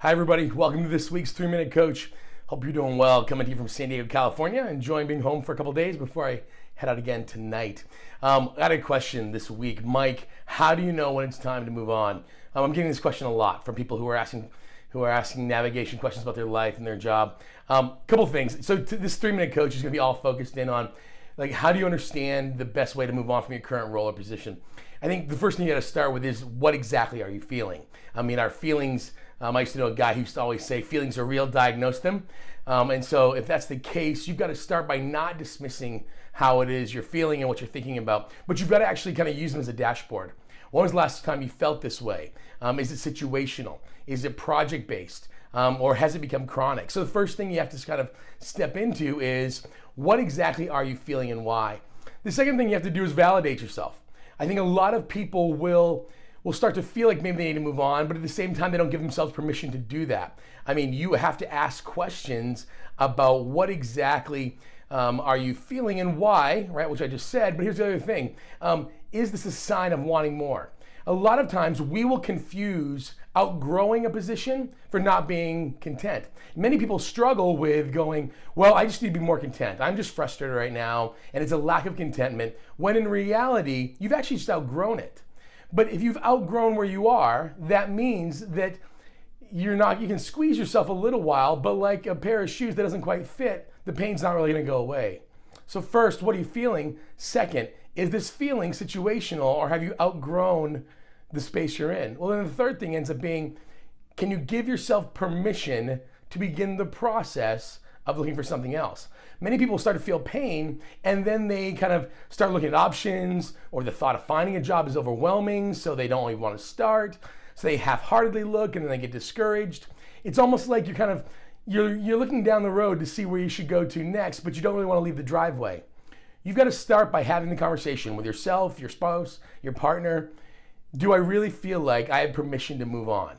Hi everybody, welcome to this week's 3-Minute Coach. Hope you're doing well. Coming to you from San Diego, California. Enjoying being home for a couple days before I head out again tonight. I got a question this week. Mike, how do you know when it's time to move on? I'm getting this question a lot from people who are asking navigation questions about their life and their job. Couple things. So this 3-Minute Coach is going to be all focused in on how do you understand the best way to move on from your current role or position? I think the first thing you got to start with is what exactly are you feeling? I mean, our feelings, I used to know a guy who used to always say feelings are real, diagnose them. And so if that's the case, you've got to start by not dismissing how it is you're feeling and what you're thinking about, but you've got to actually kind of use them as a dashboard. When was the last time you felt this way? Is it situational? Is it project-based? Or has it become chronic? So the first thing you have to kind of step into is what exactly are you feeling and why? The second thing you have to do is validate yourself. I think a lot of people will start to feel like maybe they need to move on, but at the same time, they don't give themselves permission to do that. I mean, you have to ask questions about what exactly are you feeling and why, right? Which I just said, but here's the other thing. Is this a sign of wanting more? A lot of times we will confuse outgrowing a position for not being content. Many people struggle with going, well, I just need to be more content. I'm just frustrated right now, and it's a lack of contentment, when in reality, you've actually just outgrown it. But if you've outgrown where you are, that means that you can squeeze yourself a little while, but like a pair of shoes that doesn't quite fit, the pain's not really gonna go away. So first, what are you feeling? Second, is this feeling situational, or have you outgrown the space you're in? Well, then the third thing ends up being, can you give yourself permission to begin the process of looking for something else? Many people start to feel pain, and then they kind of start looking at options, or the thought of finding a job is overwhelming, so they don't even want to start. So they half-heartedly look, and then they get discouraged. It's almost like you're looking down the road to see where you should go to next, but you don't really want to leave the driveway. You've got to start by having the conversation with yourself, your spouse, your partner. Do I really feel like I have permission to move on?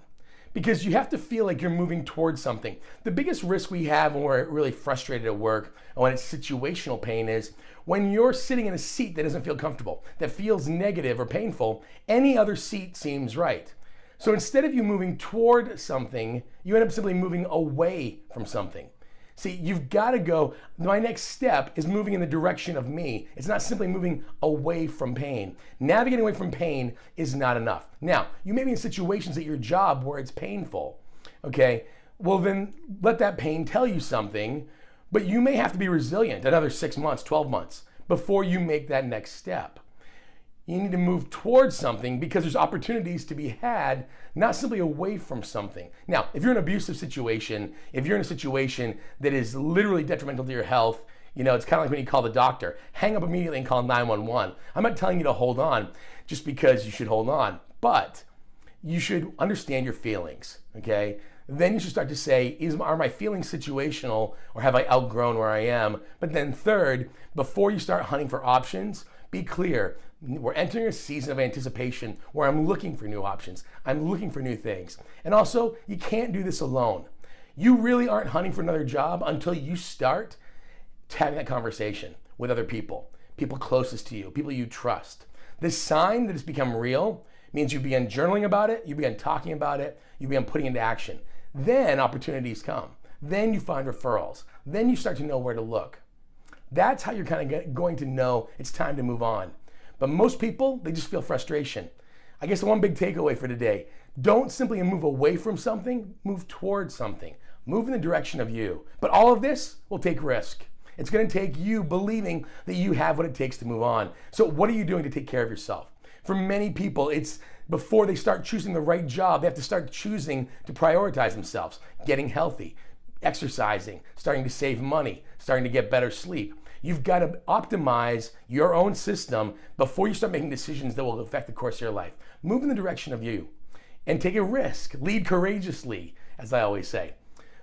Because you have to feel like you're moving towards something. The biggest risk we have when we're really frustrated at work, or when it's situational pain, is when you're sitting in a seat that doesn't feel comfortable, that feels negative or painful, any other seat seems right. So instead of you moving toward something, you end up simply moving away from something. See, you've got to go, my next step is moving in the direction of me. It's not simply moving away from pain. Navigating away from pain is not enough. Now, you may be in situations at your job where it's painful, okay? Well, then let that pain tell you something, but you may have to be resilient another 6 months, 12 months before you make that next step. You need to move towards something because there's opportunities to be had, not simply away from something. Now, if you're in an abusive situation, if you're in a situation that is literally detrimental to your health, it's kind of like when you call the doctor. Hang up immediately and call 911. I'm not telling you to hold on just because you should hold on, but you should understand your feelings, okay? Then you should start to say, are my feelings situational, or have I outgrown where I am? But then third, before you start hunting for options, be clear. We're entering a season of anticipation where I'm looking for new options. I'm looking for new things. And also, you can't do this alone. You really aren't hunting for another job until you start having that conversation with other people closest to you, people you trust. This sign that it's become real means you begin journaling about it, you begin talking about it, you begin putting it into action. Then opportunities come. Then you find referrals. Then you start to know where to look. That's how you're kind of going to know it's time to move on. But most people, they just feel frustration. I guess the one big takeaway for today, don't simply move away from something, move towards something. Move in the direction of you. But all of this will take risk. It's going to take you believing that you have what it takes to move on. So what are you doing to take care of yourself? For many people, it's before they start choosing the right job, they have to start choosing to prioritize themselves, getting healthy, exercising, starting to save money, starting to get better sleep. You've got to optimize your own system before you start making decisions that will affect the course of your life. Move in the direction of you and take a risk. Lead courageously, as I always say.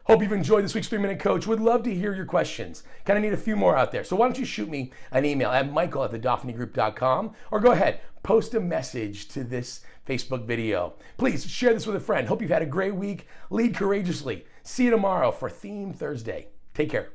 Hope you've enjoyed this week's 3-Minute Coach. Would love to hear your questions. Kind of need a few more out there. So why don't you shoot me an email at michael@thedophinigroup.com, or go ahead, post a message to this Facebook video. Please share this with a friend. Hope you've had a great week. Lead courageously. See you tomorrow for Theme Thursday. Take care.